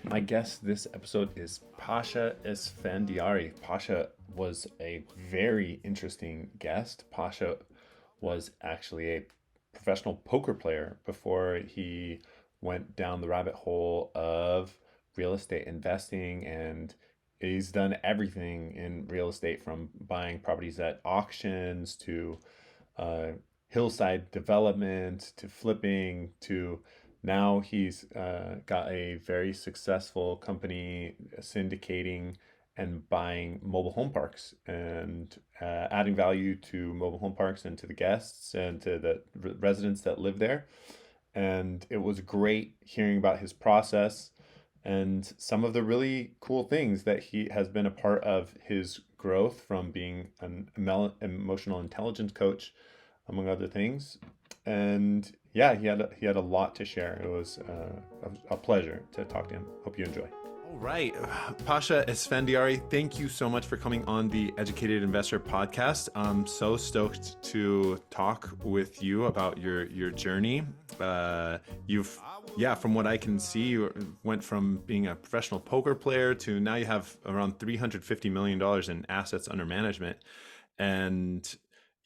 My guest this episode is Pasha Esfandiary. Pasha was a very interesting guest. Pasha was actually a professional poker player before he went down the rabbit hole of real estate investing, and he's done everything in real estate from buying properties at auctions to uh, hillside development to flipping to now he's got a very successful company syndicating and buying mobile home parks and adding value to mobile home parks and to the guests and to the residents that live there. And it was great hearing about his process and some of the really cool things that he has been a part of his growth from being an emotional intelligence coach, among other things. And yeah, he had a lot to share. It was a pleasure to talk to him. Hope you enjoy. All right, Pasha Esfandiary, thank you so much for coming on the Educated Investor podcast. I'm so stoked to talk with you about your journey. You've, yeah, from what I can see, you went from being a professional poker player to now you have around $350 million in assets under management. And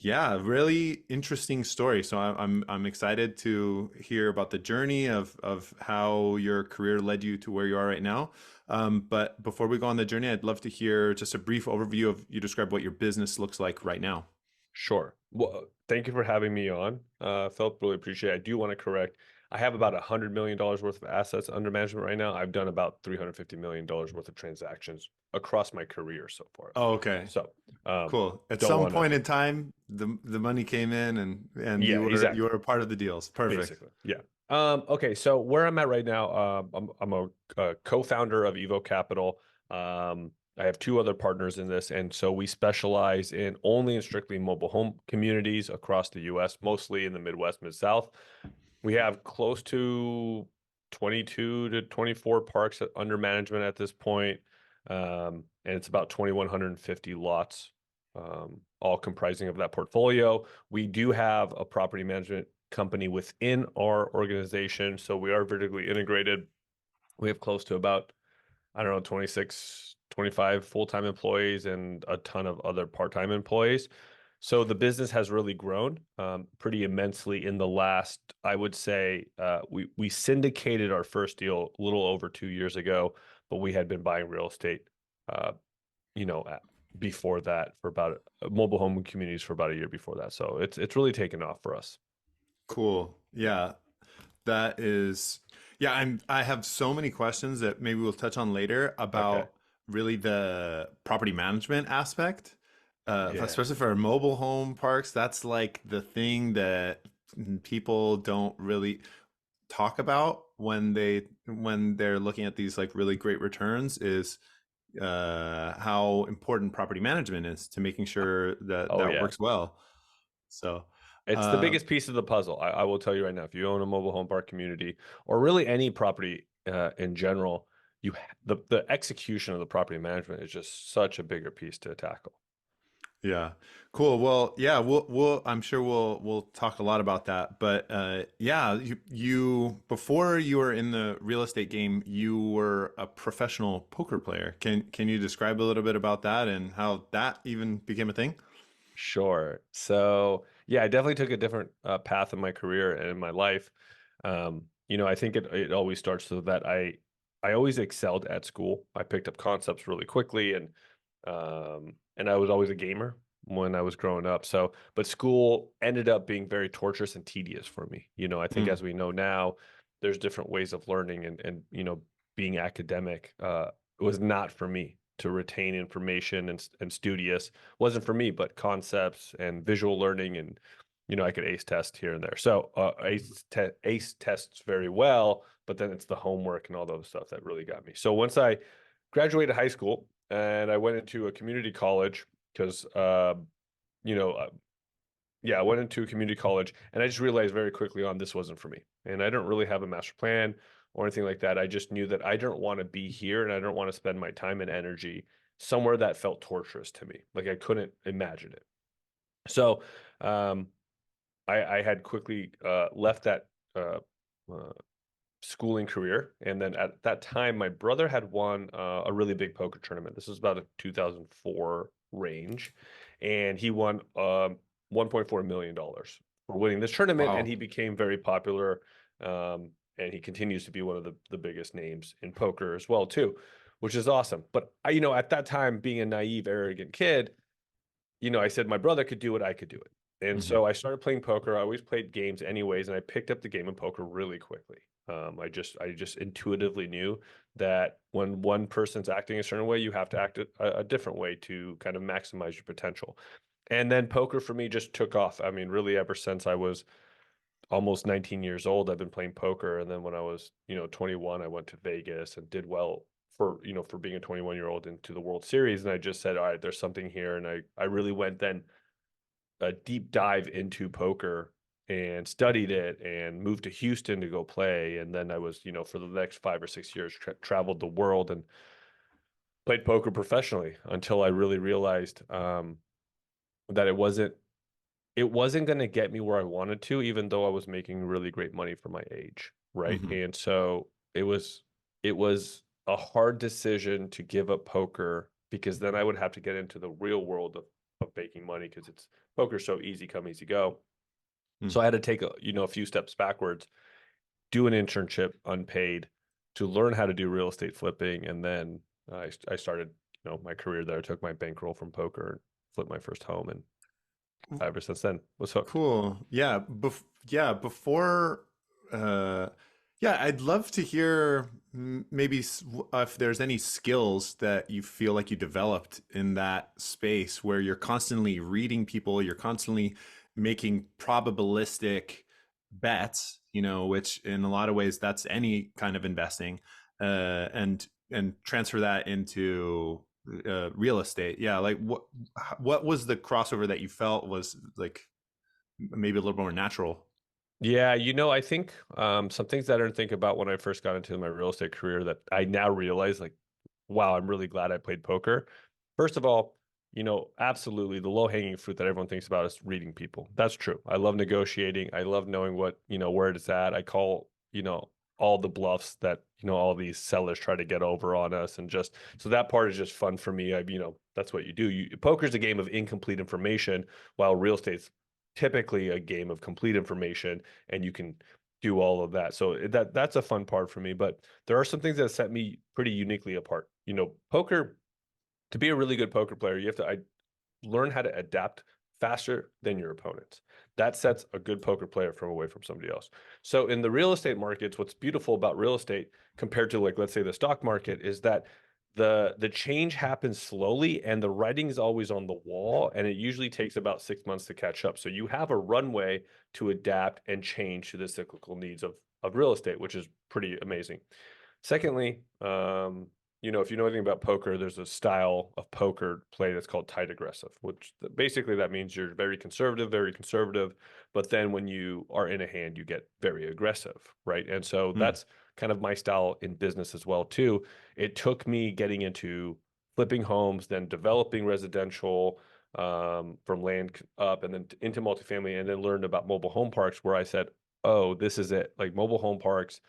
yeah, really interesting story. So I'm excited to hear about the journey of how your career led you to where you are right now. But before we go on the journey, I'd love to hear just a brief overview of you describe what your business looks like right now. Sure. Well, thank you for having me on. Philip, really appreciate it. I do want to correct. I have about $100 million worth of assets under management right now. I've done about $350 million worth of transactions across my career so far. Oh, okay. So, um, Cool. At don't some want to. point in time, the money came in and Yeah, you exactly. were a part of the deals. Perfect. Basically, yeah. Okay, so where I'm at right now, I'm a co-founder of Evo Capital. I have two other partners in this, and so we specialize in only and strictly mobile home communities across the U.S., mostly in the Midwest, Mid-South. We have close to 22 to 24 parks under management at this point, and it's about 2,150 lots, all comprising of that portfolio. We do have a property management company within our organization, so we are vertically integrated. We have close to about, I don't know, 26, 25 full-time employees and a ton of other part-time employees. So the business has really grown pretty immensely in the last, I would say, we syndicated our first deal a little over 2 years ago, but we had been buying real estate, uh, you know, before that for about mobile home communities for about a year before that. So it's really taken off for us. Cool. Yeah. That is, yeah, I have so many questions that maybe we'll touch on later Okay. about really the property management aspect, Yeah. especially for mobile home parks. That's like the thing that people don't really talk about when they're looking at these like really great returns is how important property management is to making sure that Oh that yeah. works well. So, It's the uh, biggest piece of the puzzle. I will tell you right now, if you own a mobile home park community or really any property in general, the execution of the property management is just such a bigger piece to tackle. yeah. Cool. Well, yeah, we'll I'm sure we'll talk a lot about that. But yeah, you before you were in the real estate game, you were a professional poker player. Can you describe a little bit about that and how that even became a thing? Sure. So yeah, I definitely took a different path in my career and in my life. I think it always starts so that I always excelled at school. I picked up concepts really quickly, and I was always a gamer when I was growing up. So, but school ended up being very torturous and tedious for me. I think Mm, as we know now, there's different ways of learning, and being academic was not for me. To retain information and studious wasn't for me, but concepts and visual learning, and I could ace test here and there. So ace tests very well, but then it's the homework and all those stuff that really got me. So once I graduated high school and I went into a community college because you know uh, yeah, I went into a community college and I just realized very quickly on this wasn't for me. And I didn't really have a master plan or anything like that. I just knew that I didn't want to be here and I didn't want to spend my time and energy somewhere that felt torturous to me. Like I couldn't imagine it. So um, I had quickly left that uh, schooling career. And then at that time, my brother had won a really big poker tournament. This was about a 2004 range, and he won $1.4 million for winning this tournament, and Wow. he became very popular. And he continues to be one of the biggest names in poker as well, too, which is awesome. But at that time, being a naive, arrogant kid, I said my brother could do it, I could do it. And Hmm. so I started playing poker. I always played games anyways, and I picked up the game of poker really quickly. I just intuitively knew that when one person's acting a certain way, you have to act a different way to kind of maximize your potential. And then poker for me just took off. I mean, really, ever since I was almost 19 years old, I've been playing poker. And then when I was, 21, I went to Vegas and did well for being a 21-year-old into the World Series. And I just said, all right, there's something here. And I really went then a deep dive into poker and studied it and moved to Houston to go play. And then I was, for the next 5 or 6 years, traveled the world and played poker professionally until I really realized that it wasn't going to get me where I wanted to, even though I was making really great money for my age, right? Hmm. And so it was a hard decision to give up poker because then I would have to get into the real world of making money because it's poker's so easy come, easy go. So I had to take a few steps backwards, do an internship unpaid to learn how to do real estate flipping, and then I started my career there. I took my bankroll from poker and flipped my first home, and ever since then was hooked. Cool. Yeah. Yeah. Before, uh, yeah, I'd love to hear maybe if there's any skills that you feel like you developed in that space where you're constantly reading people, you're constantly making probabilistic bets, which in a lot of ways that's any kind of investing, and transfer that into real estate. Yeah. Like what was the crossover that you felt was like maybe a little more natural. Yeah, I think some things that I didn't think about when I first got into my real estate career that I now realize, like, wow, I'm really glad I played poker. First of all, absolutely the low-hanging fruit that everyone thinks about is reading people. That's true. I love negotiating. I love knowing where it's at. I call, all the bluffs that, all these sellers try to get over on us. And just so that part is just fun for me. That's what you do. Poker's a game of incomplete information, while real estate's typically a game of complete information, and you can do all of that. So that's a fun part for me. But there are some things that set me pretty uniquely apart. Poker, to be a really good poker player, you have to learn how to adapt faster than your opponents. That sets a good poker player from away from somebody else. So in the real estate markets, what's beautiful about real estate compared to, like, let's say, the stock market is that the change happens slowly and the writing is always on the wall, and it usually takes about 6 months to catch up. So you have a runway to adapt and change to the cyclical needs of real estate, which is pretty amazing. Secondly, if you know anything about poker, there's a style of poker play that's called tight aggressive, which basically that means you're very conservative, but then when you are in a hand, you get very aggressive, right? And so Mm, that's kind of my style in business as well, too. It took me getting into flipping homes, then developing residential from land up, and then into multifamily, and then learned about mobile home parks, where I said, oh, this is it. Like, mobile home parks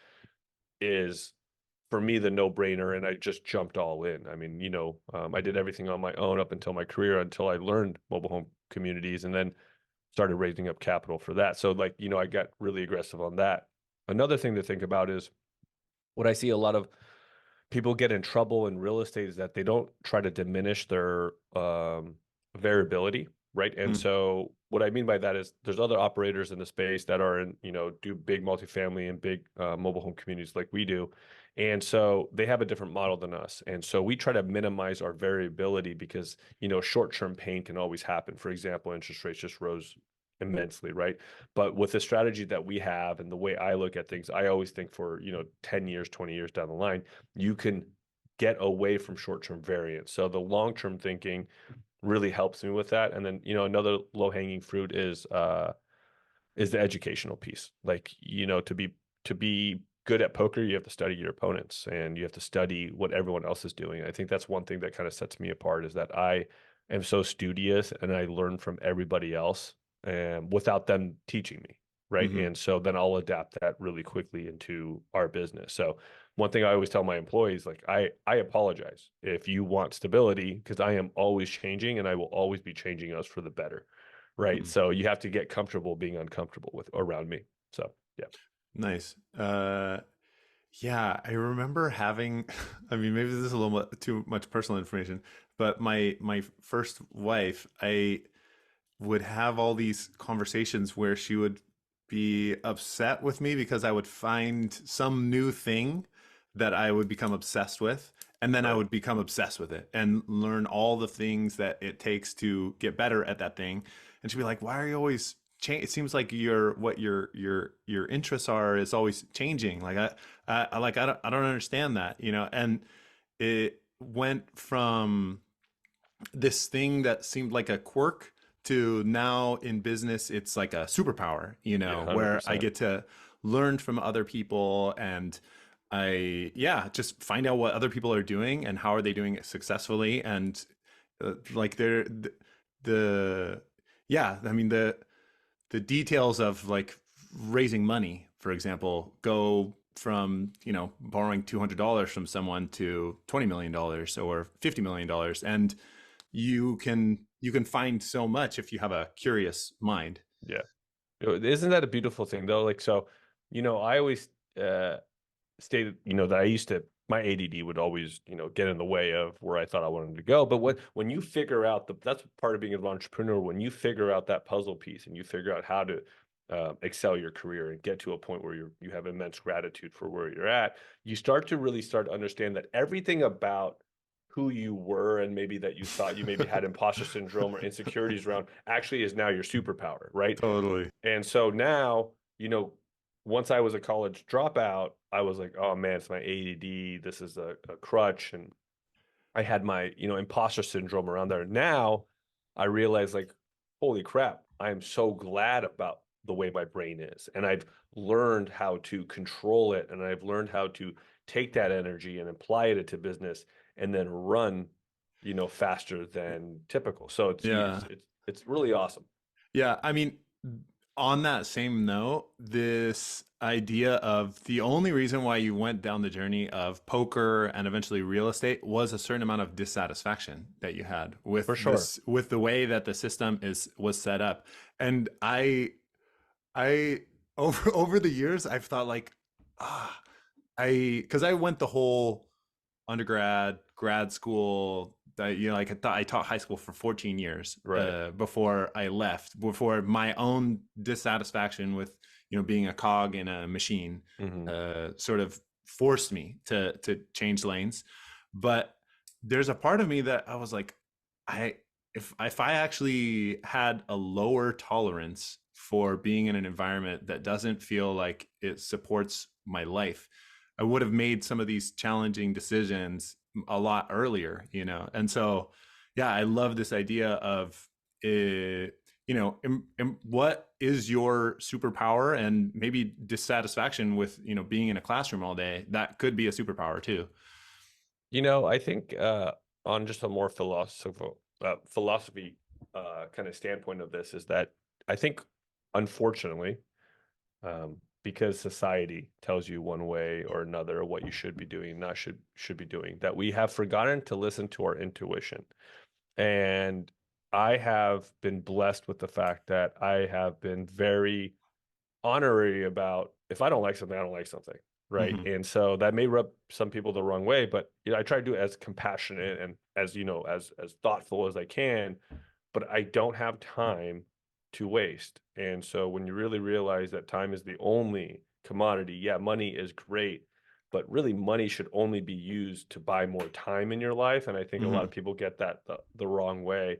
is for me the no-brainer, and I just jumped all in. I mean, I did everything on my own up until my career, until I learned mobile home communities, and then started raising up capital for that. So, like, I got really aggressive on that. Another thing to think about is what I see a lot of people get in trouble in real estate is that they don't try to diminish their variability, right? And mm, so what I mean by that is there's other operators in the space that are in, do big multifamily and big mobile home communities like we do. And so they have a different model than us. And so we try to minimize our variability because, short-term pain can always happen. For example, interest rates just rose immensely, right? But with the strategy that we have and the way I look at things, I always think for, 10 years, 20 years down the line, you can get away from short-term variance. So the long-term thinking really helps me with that. And then, another low-hanging fruit is the educational piece. Like, to be good at poker, you have to study your opponents and you have to study what everyone else is doing. I think that's one thing that kind of sets me apart is that I am so studious and I learn from everybody else, without them teaching me. right? Mm-hmm. And so then I'll adapt that really quickly into our business. So one thing I always tell my employees, like I apologize if you want stability, because I am always changing and I will always be changing us for the better, right? Mm-hmm. So you have to get comfortable being uncomfortable with around me. So yeah, Nice. Yeah, I remember having, I mean, maybe this is a little too much personal information, but my first wife, I would have all these conversations where she would be upset with me because I would find some new thing that I would become obsessed with, and then I right. would become obsessed with it and learn all the things that it takes to get better at that thing. And she'd be like, "Why are you always change? It seems like your interests are is always changing. Like I don't understand that, you know." And it went from this thing that seemed like a quirk to now in business it's like a superpower, you Yeah, know, where I 100%. get to learn from other people, and I yeah, just find out what other people are doing and how are they doing it successfully. And like the yeah, I mean the details of like raising money, for example, go from, you know, borrowing $200 from someone to $20 million or $50 million, and you can find so much if you have a curious mind. Yeah. Isn't that a beautiful thing though? Like, so, I always stated, that I used to, my ADD would always, get in the way of where I thought I wanted to go. But when you figure out that's part of being an entrepreneur, when you figure out that puzzle piece and you figure out how to excel your career and get to a point where you have immense gratitude for where you're at, you start to understand that everything about who you were and maybe that you thought you maybe had imposter syndrome or insecurities around actually is now your superpower, right? Totally. And so now, once I was a college dropout, I was like, oh man, it's my ADD. This is a crutch. And I had my, imposter syndrome around there. Now I realize, like, holy crap, I am so glad about the way my brain is. And I've learned how to control it. And I've learned how to take that energy and apply it to business and then run, faster than typical. So Yeah. it's really awesome. Yeah, I mean, on that same note, this idea of the only reason why you went down the journey of poker and eventually real estate was a certain amount of dissatisfaction that you had For with sure. this, with the way that the system is was set up. And I over the years I've thought like, ah, because I went the whole undergrad, grad school. You know, like I taught high school for 14 years Right. before I left, before my own dissatisfaction with, you know, being a cog in a machine Hmm. sort of forced me to change lanes. But there's a part of me that I was like, I if I actually had a lower tolerance for being in an environment that doesn't feel like it supports my life, I would have made some of these challenging decisions a lot earlier, you know? And so, yeah, I love this idea of, you know, what is your superpower, and maybe dissatisfaction with, you know, being in a classroom all day. That could be a superpower too. I think on just a more philosophy kind of standpoint of this is that I think, unfortunately, because society tells you one way or another what you should be doing, not should be doing, that we have forgotten to listen to our intuition. And I have been blessed with the fact that I have been very honorary about, if I don't like something, I don't like something. Right. Mm-hmm. And so that may rub some people the wrong way, but I try to do it as compassionate and as, as thoughtful as I can, but I don't have time to waste. And so when you really realize that time is the only commodity, yeah, money is great, but really money should only be used to buy more time in your life. And I think a lot Mm-hmm. of people get that the wrong way.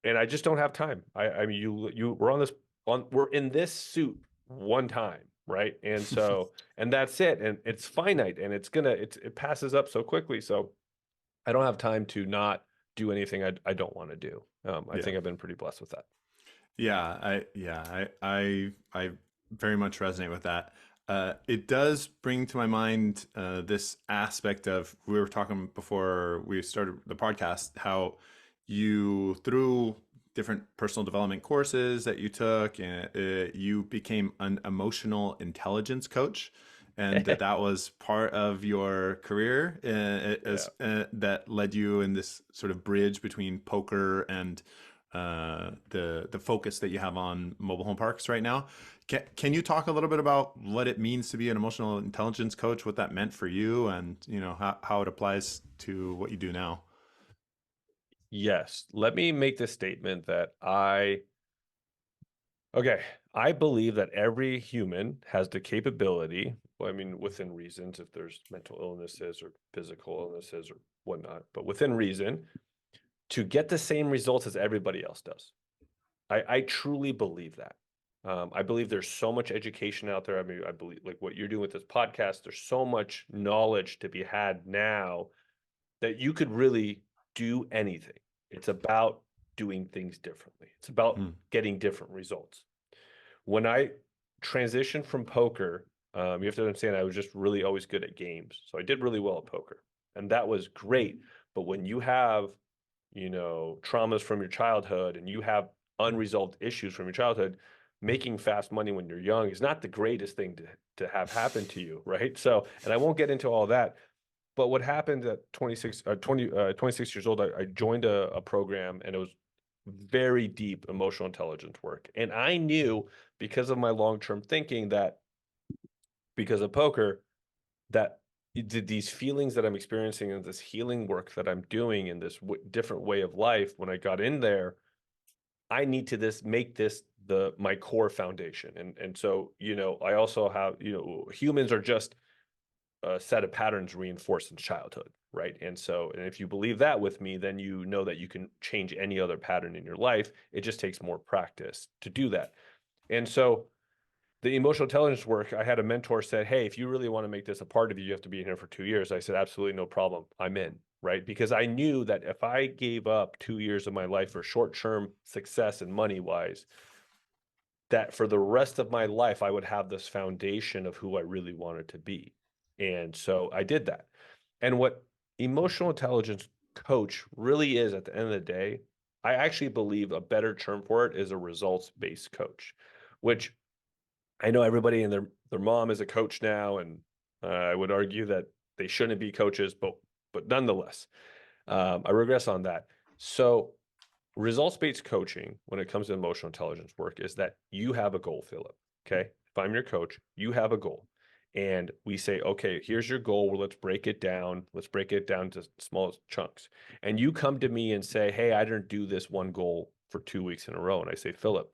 And I just don't have time. I mean, we're in this suit one time, right? And so, and that's it. And it's finite and it passes up so quickly. So I don't have time to not do anything I don't want to do. I Yeah. think I've been pretty blessed with that. I very much resonate with that. It does bring to my mind this aspect of, we were talking before we started the podcast, how you through different personal development courses that you took, and you became an emotional intelligence coach, and that was part of your career, Yeah. as that led you in this sort of bridge between poker and the focus that you have on mobile home parks right now. Can you talk a little bit about what it means to be an emotional intelligence coach, what that meant for you, and how it applies to what you do now? Yes. Let me make this statement that okay, I believe that every human has the capability, well, I mean, within reasons, if there's mental illnesses or physical illnesses or whatnot, but within reason, to get the same results as everybody else does. I truly believe that. I believe there's so much education out there. I mean, I believe like what you're doing with this podcast, there's so much knowledge to be had now that you could really do anything. It's about doing things differently. It's about Mm, getting different results. When I transitioned from poker, you have to understand I was just really always good at games. So I did really well at poker. And that was great. But when you have, traumas from your childhood and you have unresolved issues from your childhood, making fast money when you're young is not the greatest thing to have happen to you, right? So, and I won't get into all that, but what happened at 26 years old, I joined a program and it was very deep emotional intelligence work. And I knew because of my long-term thinking that because of poker, that these feelings that I'm experiencing and this healing work that I'm doing in this different way of life, when I got in there, I need to make this my core foundation. And so, I also have, humans are just a set of patterns reinforced in childhood, right? And so, and if you believe that with me, then you know that you can change any other pattern in your life. It just takes more practice to do that. And so the emotional intelligence work, I had a mentor said, hey, if you really want to make this a part of you, you have to be in here for 2 years. I said, absolutely no problem. I'm in, right? Because I knew that if I gave up 2 years of my life for short-term success and money-wise, that for the rest of my life, I would have this foundation of who I really wanted to be. And so I did that. And what emotional intelligence coach really is at the end of the day, I actually believe a better term for it is a results-based coach, which I know everybody and their mom is a coach now, and I would argue that they shouldn't be coaches, but nonetheless, I regress on that. So results-based coaching, when it comes to emotional intelligence work, is that you have a goal, Philip. Okay. If I'm your coach, you have a goal. And we say, okay, here's your goal. Well, let's break it down. Let's break it down to small chunks. And you come to me and say, hey, I didn't do this one goal for 2 weeks in a row. And I say, Philip,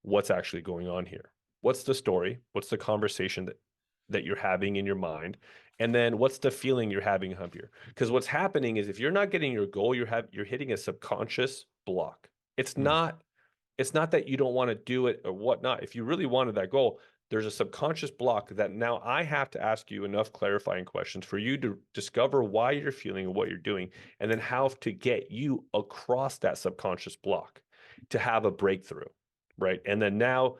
what's actually going on here? What's the story? What's the conversation that you're having in your mind? And then what's the feeling you're having up here? Because what's happening is if you're not getting your goal, you're hitting a subconscious block. It's mm, not it's not that you don't want to do it or whatnot. If you really wanted that goal, there's a subconscious block that now I have to ask you enough clarifying questions for you to discover why you're feeling and what you're doing, and then how to get you across that subconscious block to have a breakthrough, right? And then now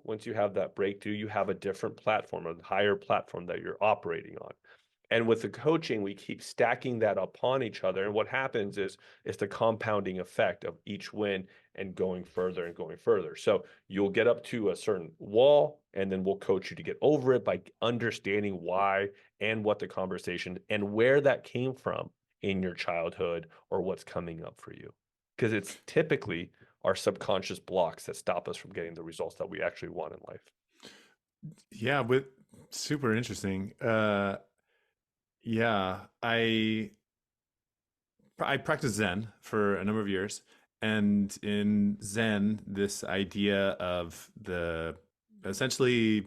once you have that breakthrough, you have a different platform, a higher platform that you're operating on. And with the coaching, we keep stacking that upon each other. And what happens is it's the compounding effect of each win and going further and going further. So you'll get up to a certain wall, and then we'll coach you to get over it by understanding why and what the conversation and where that came from in your childhood or what's coming up for you. Because it's typically our subconscious blocks that stop us from getting the results that we actually want in life. yeah, but super interesting. Yeah, I practiced Zen for a number of years, and in Zen, this idea of the essentially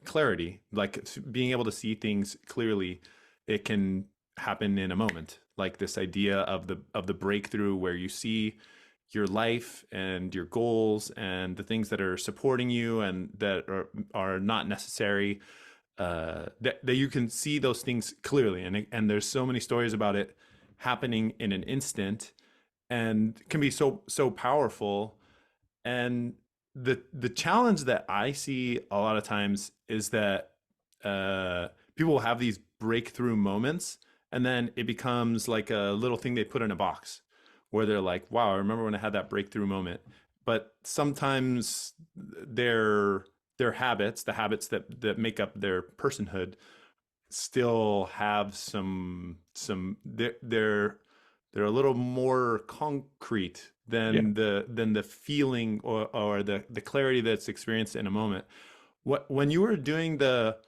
clarity, like being able to see things clearly, it can happen in a moment. Like this idea of the breakthrough where you see your life and your goals and the things that are supporting you and that are not necessary, that you can see those things clearly, and there's so many stories about it happening in an instant and can be so powerful. And the challenge that I see a lot of times is that people have these breakthrough moments, and then it becomes like a little thing they put in a box where they're like, wow, I remember when I had that breakthrough moment. But sometimes their habits, the habits that make up their personhood, still have some they're a little more concrete Yeah. than the feeling or the clarity that's experienced in a moment. What when you were doing the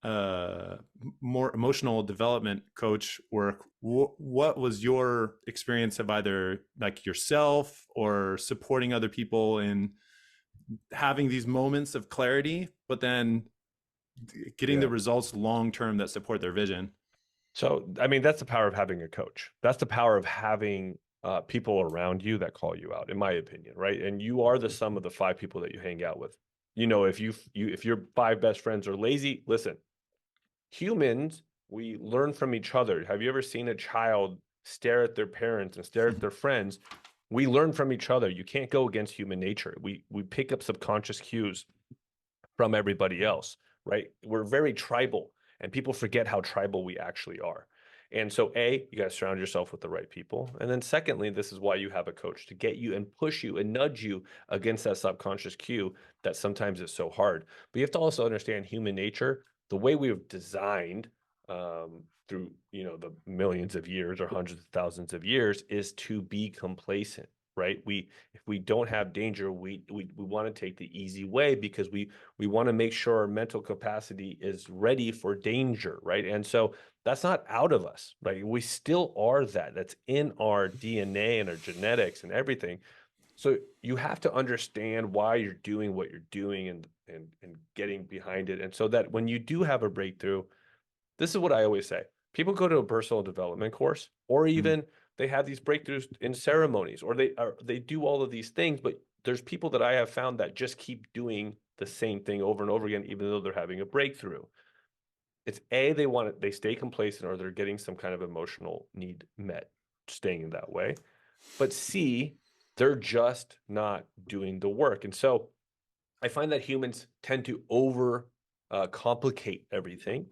uh more emotional development coach work, what was your experience of either like yourself or supporting other people in having these moments of clarity but then getting the Yeah. results long term that support their vision? So, I mean, that's the power of having a coach. That's the power of having people around you that call you out, in my opinion, right? And you are the sum of the five people that you hang out with. You know, if your five best friends are lazy, listen, humans, we learn from each other. Have you ever seen a child stare at their parents and stare at their friends? We learn from each other. You can't go against human nature. We pick up subconscious cues from everybody else, right? We're very tribal, and people forget how tribal we actually are. And so, A, you got to surround yourself with the right people. And then, secondly, this is why you have a coach to get you and push you and nudge you against that subconscious cue that sometimes is so hard. But you have to also understand human nature, the way we have designed through the millions of years or hundreds of thousands of years is to be complacent, right? If we don't have danger, we want to take the easy way because we want to make sure our mental capacity is ready for danger, right? And so that's not out of us, right? We still are that. That's in our DNA and our genetics and everything. So you have to understand why you're doing what you're doing and getting behind it. And so that when you do have a breakthrough, this is what I always say. People go to a personal development course, or Mm. even they have these breakthroughs in ceremonies, or they do all of these things, but there's people that I have found that just keep doing the same thing over and over again, even though they're having a breakthrough. It's A, they stay complacent or they're getting some kind of emotional need met, staying in that way. But C, they're just not doing the work. And so I find that humans tend to over complicate everything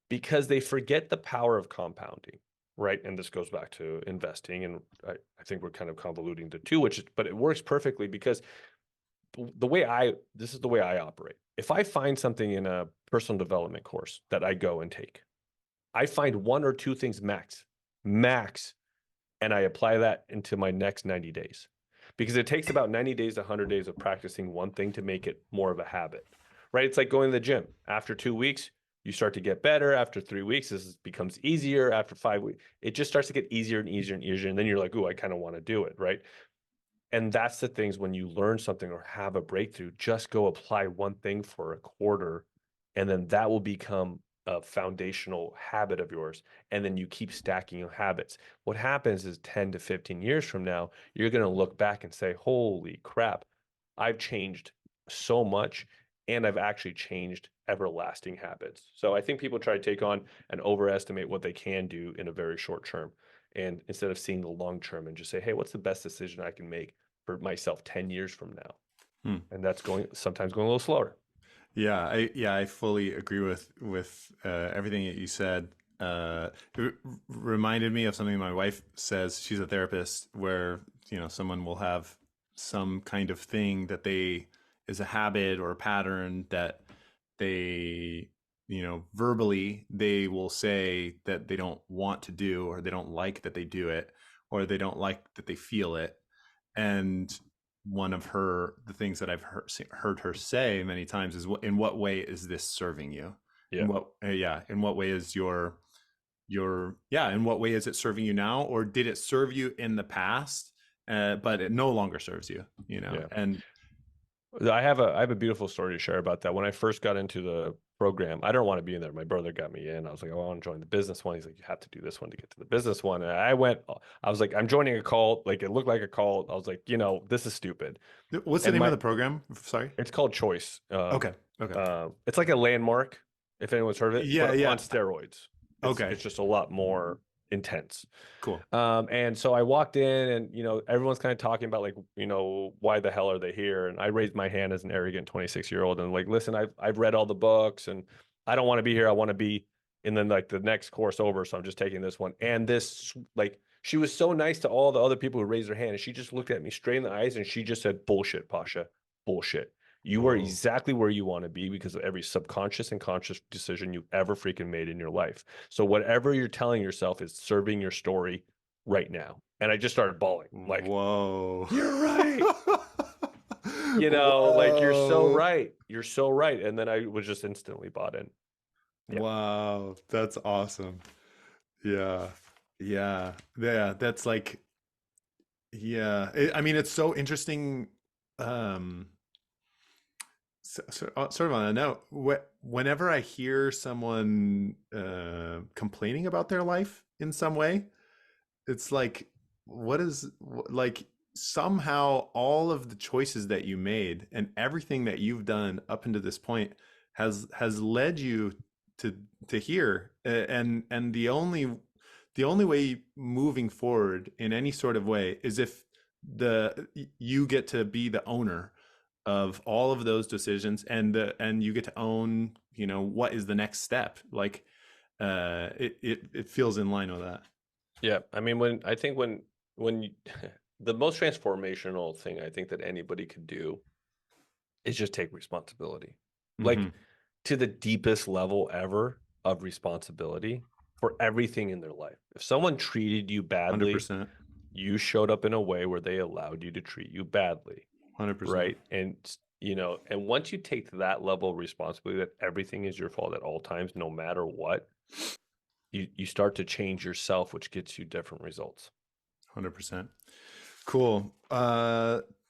because they forget the power of compounding, right? And this goes back to investing, and I think we're kind of convoluting the two, but it works perfectly because this is the way I operate. If I find something in a personal development course that I go and take, I find one or two things max, and I apply that into my next 90 days. Because it takes about 90 days to 100 days of practicing one thing to make it more of a habit, right? It's like going to the gym. After 2 weeks, you start to get better. After 3 weeks, this becomes easier. After 5 weeks, it just starts to get easier and easier and easier. And then you're like, ooh, I kind of want to do it, right? And that's the things when you learn something or have a breakthrough, just go apply one thing for a quarter, and then that will become a foundational habit of yours. And then you keep stacking your habits. What happens is 10 to 15 years from now, you're going to look back and say, holy crap, I've changed so much and I've actually changed everlasting habits. So I think people try to take on and overestimate what they can do in a very short term. And instead of seeing the long term and just say, hey, what's the best decision I can make for myself 10 years from now? Hmm. And that's sometimes going a little slower. I fully agree with everything that you said. It reminded me of something my wife says. She's a therapist, where someone will have some kind of thing that they is a habit or a pattern that they verbally they will say that they don't want to do, or they don't like that they do it, or they don't like that they feel it. And one of the things that I've heard her say many times is, in what way is this serving you? Yeah. In what way is in what way is it serving you now? Or did it serve you in the past, but it no longer serves you, Yeah. and I have a beautiful story to share about that. When I first got into the program, I don't want to be in there. My brother got me in. I was like, oh, I want to join the business one. He's like, you have to do this one to get to the business one. And I was like, I'm joining a cult. Like, it looked like a cult. I was like, this is stupid. what's the And name of the program? Sorry. it's called Choice. Okay. Okay. It's like a landmark, if anyone's heard of it, Yeah. but Yeah. on steroids. It's Okay. just a lot more intense. Cool. And so I walked in and, everyone's kind of talking about like, why the hell are they here? And I raised my hand as an arrogant 26-year-old and like, listen, I've read all the books and I don't want to be here. I want to be in then like the next course over. So I'm just taking this one. And this like She was so nice to all the other people who raised their hand, and she just looked at me straight in the eyes and she just said, "Bullshit, Pasha. Bullshit. You are Oh, exactly where you want to be because of every subconscious and conscious decision you've ever freaking made in your life. So whatever you're telling yourself is serving your story right now." And I just started bawling. I'm like, whoa. "You're right. Like you're so Whoa. right. You're so right." And then I was just instantly bought in. Yeah. Wow. That's awesome. Yeah. Yeah. Yeah. That's like, yeah. I mean, it's so interesting. Um, sort of on a note, whenever I hear someone complaining about their life in some way, it's like, what is like somehow all of the choices that you made and everything that you've done up until this point has led you to here, and the only way moving forward in any sort of way is if you get to be the owner of all of those decisions, and you get to own, what is the next step. Like it feels in line with that. Yeah. I mean, when you, the most transformational thing I think that anybody could do is just take responsibility. Mm-hmm. Like to the deepest level ever of responsibility for everything in their life. If someone treated you badly, 100%. you showed up in a way where they allowed you to treat you badly, 100%. right? And and once you take that level of responsibility that everything is your fault at all times, no matter what, you start to change yourself, which gets you different results. 100%. Cool.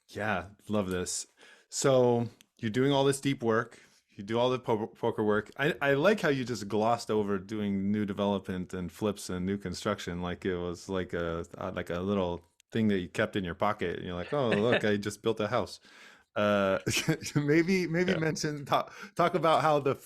Yeah, love this. So you're doing all this deep work. You do all the poker work. I like how you just glossed over doing new development and flips and new construction, like it was like a little thing that you kept in your pocket. And you're like, oh, look, I just built a house. Uh, maybe Yeah. mention talk about how the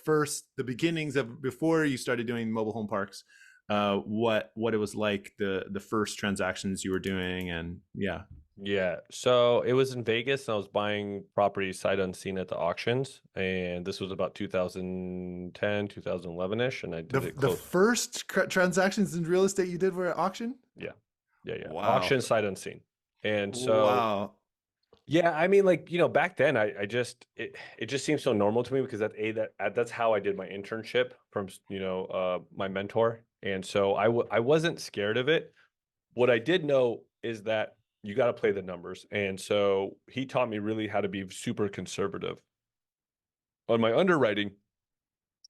beginnings of before you started doing mobile home parks, what it was like, the first transactions you were doing, and yeah. Yeah. So it was in Vegas and I was buying property sight unseen at the auctions. And this was about 2010, 2011-ish. And I The did it the close. first transactions in real estate you did were at auction? Yeah. Yeah. Yeah. Wow. Auction sight unseen. And so, Wow. yeah, I mean, like, back then I just, it just seems so normal to me because that's how I did my internship from, my mentor. And so I wasn't scared of it. What I did know is that you got to play the numbers. And so he taught me really how to be super conservative on my underwriting.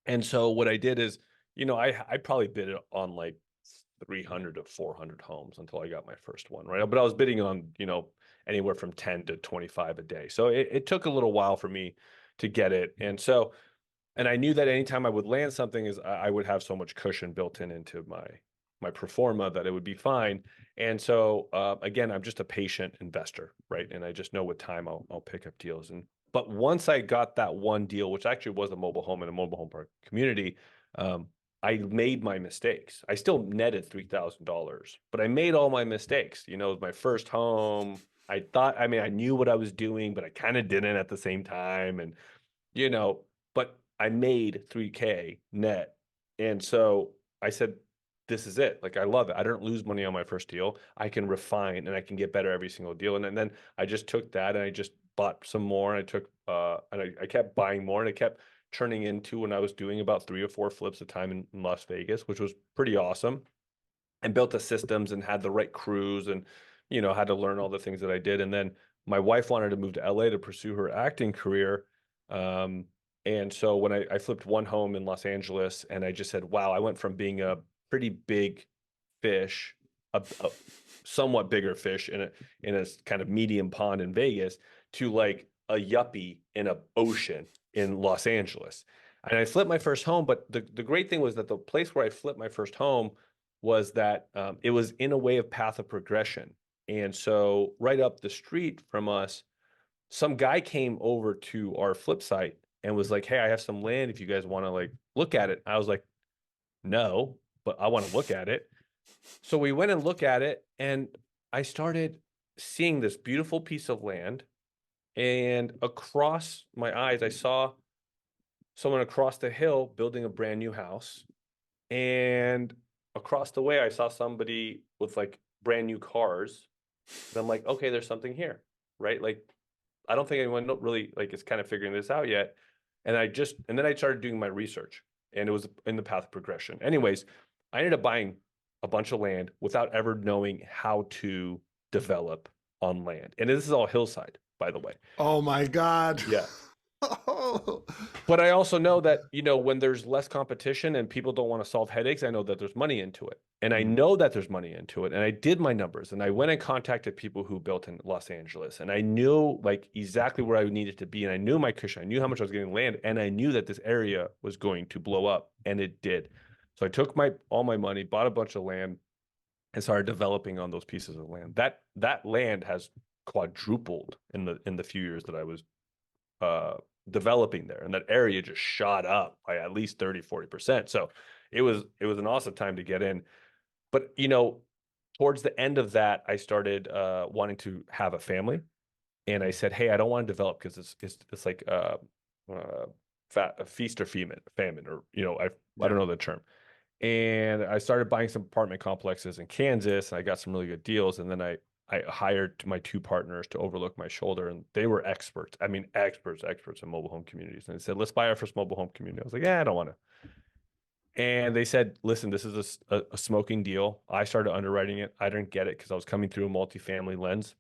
And so what I did is, I probably bid it on like 300 to 400 homes until I got my first one, right? But I was bidding on, anywhere from 10 to 25 a day. So it took a little while for me to get it. And I knew that anytime I would land something is I would have so much cushion built into my performa that it would be fine. And so again, I'm just a patient investor, right? And I just know with time I'll pick up deals. But once I got that one deal, which actually was a mobile home in a mobile home park community, um, I made my mistakes. I still netted $3,000, but I made all my mistakes. It was my first home. I mean, I knew what I was doing, but I kind of didn't at the same time. And you know, but I made 3K net. And so I said, this is it. Like, I love it. I don't lose money on my first deal. I can refine and I can get better every single deal. And then I just took that and I just bought some more. And I took, and I kept buying more and it kept turning into when I was doing about 3 or 4 flips a time in Las Vegas, which was pretty awesome. And built the systems and had the right crews and, had to learn all the things that I did. And then my wife wanted to move to LA to pursue her acting career. Um, and so when I flipped one home in Los Angeles and I just said, wow, I went from being a pretty big fish, a somewhat bigger fish in a kind of medium pond in Vegas to like a yuppie in a ocean in Los Angeles. And I flipped my first home, but the great thing was that the place where I flipped my first home was that it was in a way of path of progression. And so right up the street from us, some guy came over to our flip site and was like, "Hey, I have some land if you guys want to like look at it." I was like, "No, but I want to look at it." So we went and looked at it and I started seeing this beautiful piece of land, and across my eyes I saw someone across the hill building a brand new house, and across the way I saw somebody with like brand new cars. And I'm like, okay, there's something here, right? Like, I don't think anyone really like is kind of figuring this out yet. And then I started doing my research, and it was in the path of progression. Anyways, I ended up buying a bunch of land without ever knowing how to develop on land. And this is all hillside, by the way. Oh my God. Yeah. Oh. But I also know that, when there's less competition and people don't want to solve headaches, I know that there's money into it. And I Mm, know that there's money into it. And I did my numbers, and I went and contacted people who built in Los Angeles. And I knew like exactly where I needed to be. And I knew my cushion. I knew how much I was getting land. And I knew that this area was going to blow up. And it did. So I took all my money, bought a bunch of land, and started developing on those pieces of land. That land has quadrupled in the few years that I was uh, developing there, and that area just shot up by at least 30-40%. So it was an awesome time to get in. But towards the end of that, I started wanting to have a family, and I said, hey, I don't want to develop because it's like uh, a feast or famine, or I yeah. don't know the term. And I started buying some apartment complexes in Kansas, and I got some really good deals. And then I hired my two partners to overlook my shoulder, and they were experts. I mean, experts in mobile home communities. And they said, let's buy our first mobile home community. I was like, yeah, I don't want to. And they said, listen, this is a smoking deal. I started underwriting it. I didn't get it because I was coming through a multifamily lens.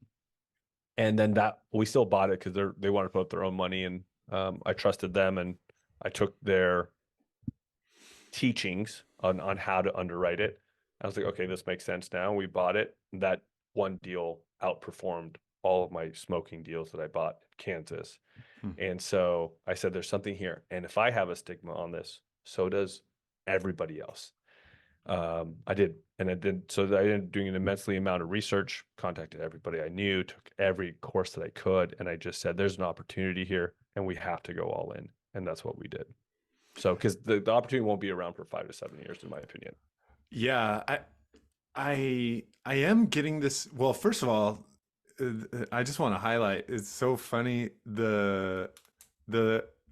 And then that we still bought it because they wanted to put up their own money, and I trusted them, and I took their teachings on how to underwrite it. I was like, okay, this makes sense now. We bought it. That one deal outperformed all of my smoking deals that I bought in Kansas. Hmm. And so I said, there's something here. And if I have a stigma on this, so does everybody else. I did. And I did. So I ended up doing an immensely amount of research, contacted everybody I knew, took every course that I could. And I just said, there's an opportunity here and we have to go all in. And that's what we did. So, because the opportunity won't be around for 5 to 7 years, in my opinion. Yeah, I am getting this. Well, first of all, I just want to highlight. It's so funny the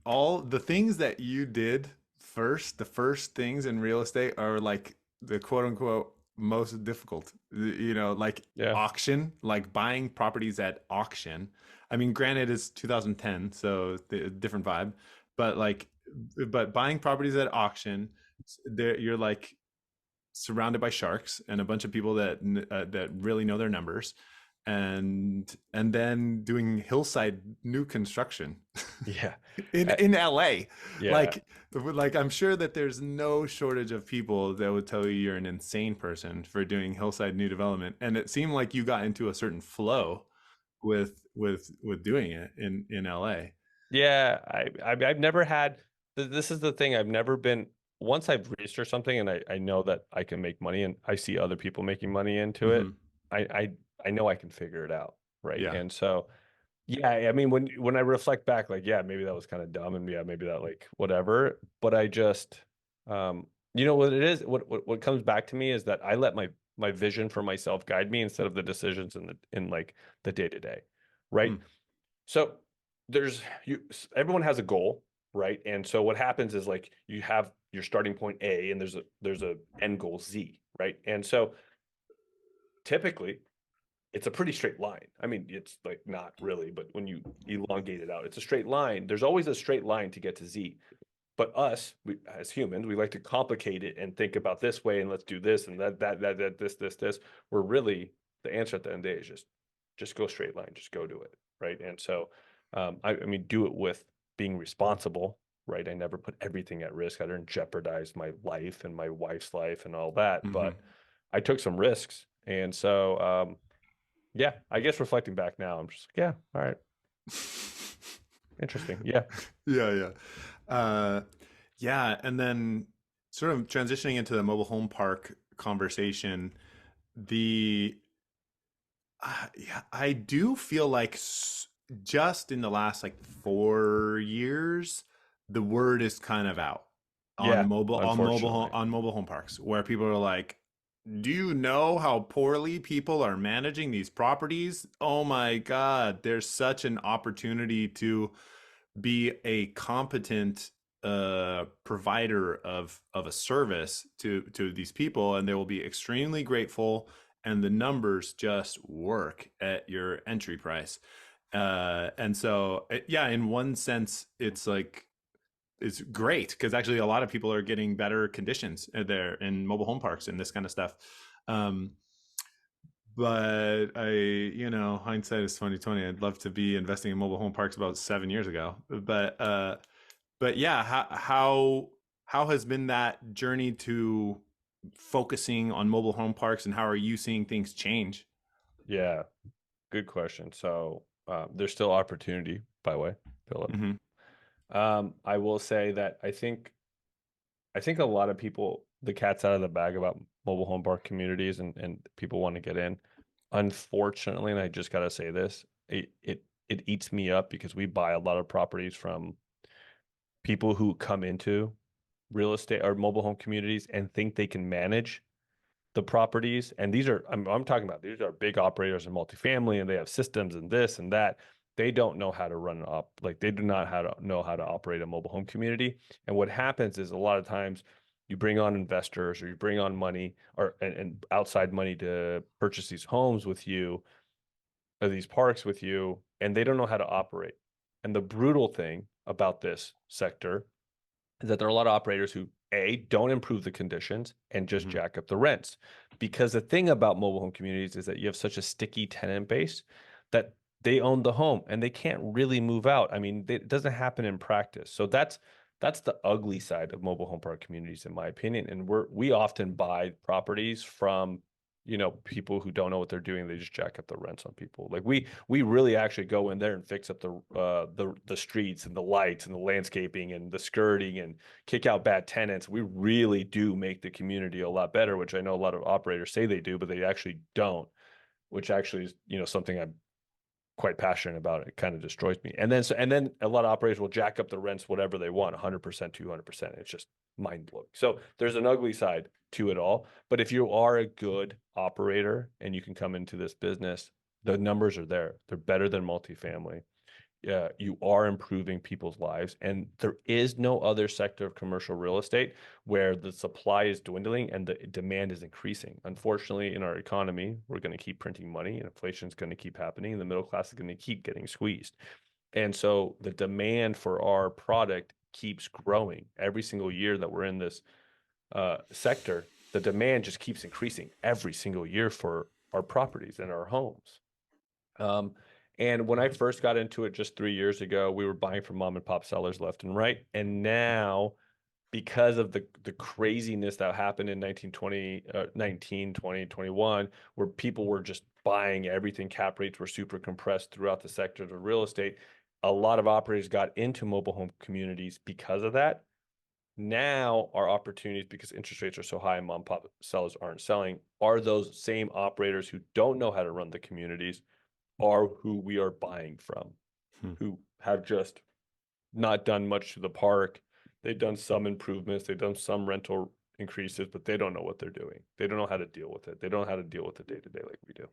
all the things that you did first. The first things in real estate are like the quote unquote most difficult. Like Yeah. auction, like buying properties at auction. I mean, granted, it's 2010, so the different vibe, but but buying properties at auction, there you're like surrounded by sharks and a bunch of people that really know their numbers, and then doing hillside new construction Yeah. in Uh, LA. yeah. Like I'm sure that there's no shortage of people that would tell you you're an insane person for doing hillside new development, and it seemed like you got into a certain flow with doing it in LA. Yeah. I've never had, this is the thing. I've never been, once I've researched something and I know that I can make money and I see other people making money into it, Hmm. I, I, I know I can figure it out. Right. Yeah. And so, yeah, I mean, when I reflect back, like, yeah, maybe that was kind of dumb, and yeah, maybe that like whatever. But I just, what it is, what comes back to me is that I let my vision for myself guide me instead of the decisions in like the day to day, right? Mm. So everyone has a goal, right? And so what happens is like you have your starting point A, and there's a end goal Z, right? And so typically it's a pretty straight line. I mean, it's like not really, but when you elongate it out, it's a straight line. There's always a straight line to get to Z. But as humans, we like to complicate it and think about this way, and let's do this and that, this. We're really, the answer at the end of the day is just go straight line, just go do it, right? And so, I mean, do it with being responsible, right? I never put everything at risk. I didn't jeopardize my life and my wife's life and all that, Hmm. but I took some risks, and so, yeah, I guess reflecting back now, I'm just like, yeah, all right, interesting. Yeah. Yeah, yeah. Uh, yeah, and then sort of transitioning into the mobile home park conversation, the yeah, I do feel like just in the last like 4 years, the word is kind of out Yeah, unfortunately. on mobile home parks, where people are like, "Do you know how poorly people are managing these properties? Oh my God, there's such an opportunity to be a competent provider of a service to these people, and they will be extremely grateful, and the numbers just work at your entry price. And so, yeah, in one sense, it's like it's great because actually a lot of people are getting better conditions there in mobile home parks and this kind of stuff. Um, but hindsight is 2020. I'd love to be investing in mobile home parks about 7 years ago. But yeah, how has been that journey to focusing on mobile home parks, and how are you seeing things change? Yeah, good question. So there's still opportunity, by the way, Philip. Mm-hmm. I will say that I think a lot of people, the cat's out of the bag about mobile home park communities and people want to get in. Unfortunately, and I just gotta say this, it eats me up because we buy a lot of properties from people who come into real estate or mobile home communities and think they can manage the properties. And these are, I'm talking about, these are big operators in multifamily and they have systems and this and that. They don't know how to run up, like they do not know how to operate a mobile home community. And what happens is a lot of times you bring on investors or you bring on money or and outside money to purchase these homes with you or these parks with you, and they don't know how to operate. And the brutal thing about this sector is that there are a lot of operators who don't improve the conditions and just Mm-hmm. jack up the rents. Because the thing about mobile home communities is that you have such a sticky tenant base that they own the home and they can't really move out. I mean, it doesn't happen in practice. So that's the ugly side of mobile home park communities, in my opinion. And we often buy properties from people who don't know what they're doing. They just jack up the rents on people. Like we really actually go in there and fix up the streets and the lights and the landscaping and the skirting and kick out bad tenants. We really do make the community a lot better, which I know a lot of operators say they do, but they actually don't, which actually is, something I'm quite passionate about. It kind of destroys me. And then a lot of operators will jack up the rents whatever they want, 100%, 200%. It's just mind blowing. So there's an ugly side to it all. But if you are a good operator and you can come into this business, the numbers are there. They're better than multifamily. Yeah, you are improving people's lives. And there is no other sector of commercial real estate where the supply is dwindling and the demand is increasing. Unfortunately, in our economy, we're going to keep printing money and inflation is going to keep happening and the middle class is going to keep getting squeezed. And so the demand for our product keeps growing every single year that we're in this sector. The demand just keeps increasing every single year for our properties and our homes. Um, and when I first got into it just 3 years ago, we were buying from mom and pop sellers left and right. And now, because of the craziness that happened in 19, 20, 21, where people were just buying everything, cap rates were super compressed throughout the sector of real estate. A lot of operators got into mobile home communities because of that. Now, our opportunities, because interest rates are so high and mom and pop sellers aren't selling, are those same operators who don't know how to run the communities are who we are buying from, Hmm. who have just not done much to the park. They've done some improvements, they've done some rental increases, but they don't know what they're doing. They don't know how to deal with it. They don't know how to deal with the day to day like we do.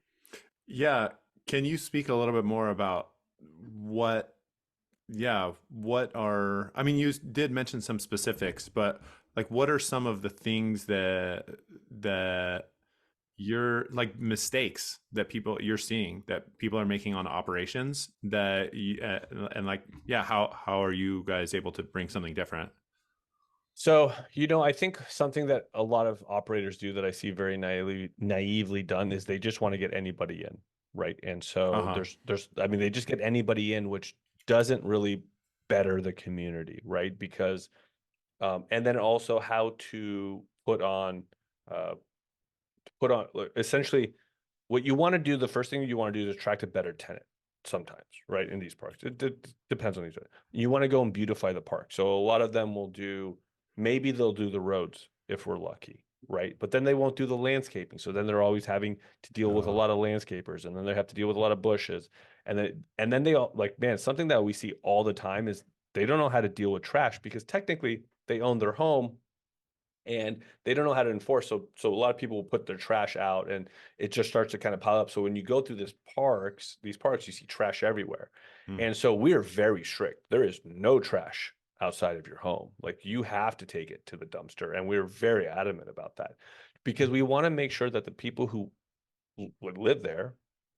Yeah, can you speak a little bit more about what yeah, what are, I mean, you did mention some specifics, but like what are some of the things that you're like mistakes that you're seeing that people are making on operations and like yeah, how are you guys able to bring something different? So, I think something that a lot of operators do that I see very naively done is they just want to get anybody in, right? And so Uh-huh. I mean, they just get anybody in, which doesn't really better the community, right? Because and then also how to uh, essentially what you want to do. The first thing you want to do is attract a better tenant sometimes, right? In these parks, it depends on these. You want to go and beautify the park. So a lot of them will do, maybe they'll do the roads if we're lucky, right? But then they won't do the landscaping. So then they're always having to deal with a Oh. lot of landscapers and then they have to deal with a lot of bushes. And then they all like, man, something that we see all the time is they don't know how to deal with trash because technically they own their home and they don't know how to enforce. So a lot of people will put their trash out and it just starts to kind of pile up. So when you go through these parks, you see trash everywhere. Hmm. And so we are very strict. There is no trash outside of your home. Like you have to take it to the dumpster. And we're very adamant about that because we want to make sure that the people who would live there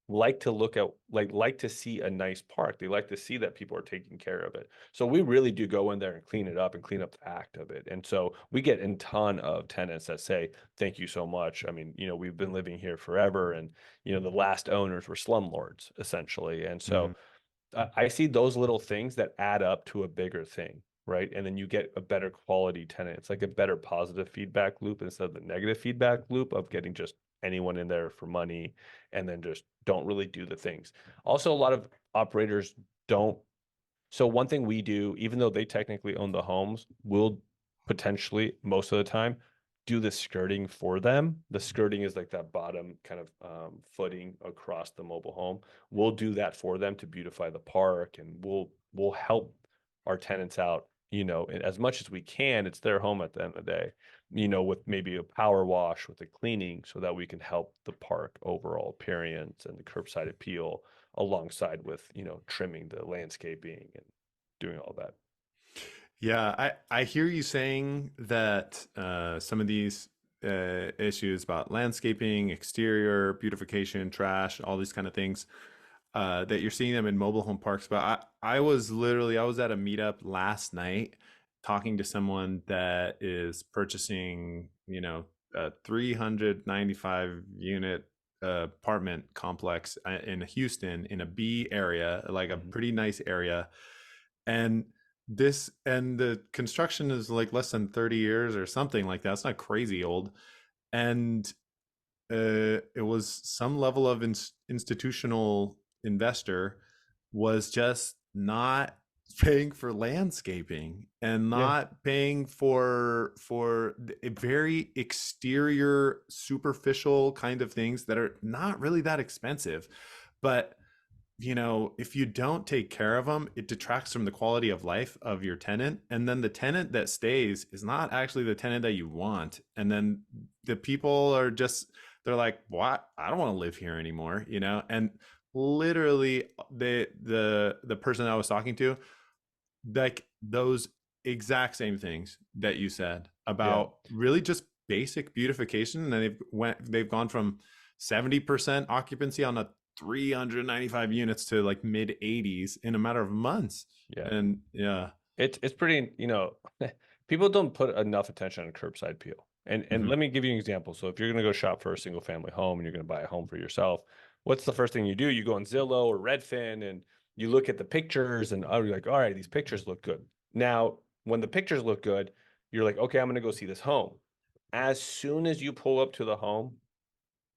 like to look at like to see a nice park. They like to see that people are taking care of it. So we really do go in there and clean it up and clean up the act of it. And so we get a ton of tenants that say, thank you so much. I mean, we've been living here forever, and the last owners were slumlords essentially. And so Mm. I see those little things that add up to a bigger thing, right? And then you get a better quality tenant. It's like a better positive feedback loop instead of the negative feedback loop of getting just anyone in there for money and then just don't really do the things. Also, a lot of operators don't. So one thing we do, even though they technically own the homes, we'll potentially most of the time do the skirting for them. The skirting is like that bottom kind of footing across the mobile home. We'll do that for them to beautify the park, and we'll help our tenants out, as much as we can. It's their home at the end of the day, with maybe a power wash, with the cleaning, so that we can help the park overall appearance and the curbside appeal alongside with, trimming the landscaping and doing all that. Yeah, I hear you saying that some of these issues about landscaping, exterior beautification, trash, all these kind of things, that you're seeing them in mobile home parks. But I was at a meetup last night talking to someone that is purchasing, a 395 unit apartment complex in Houston in a B area, like a Mhm. pretty nice area. And the construction is like less than 30 years or something like that. It's not crazy old. And it was some level of institutional investor was just not paying for landscaping and Yeah. not paying for a very exterior superficial kind of things that are not really that expensive, but if you don't take care of them, it detracts from the quality of life of your tenant. And then the tenant that stays is not actually the tenant that you want. And then the people are just, they're like, what? I don't want to live here anymore. And literally the person I was talking to, like those exact same things that you said Yeah. about really just basic beautification. And they've gone from 70% occupancy on a 395 units to like mid 80s in a matter of months. Yeah. And yeah. It's pretty, people don't put enough attention on curbside appeal. And Hmm. let me give you an example. So if you're going to go shop for a single family home and you're going to buy a home for yourself, what's the first thing you do? You go on Zillow or Redfin and you look at the pictures, and you're like, all right, these pictures look good. Now, when the pictures look good, you're like, okay, I'm going to go see this home. As soon as you pull up to the home,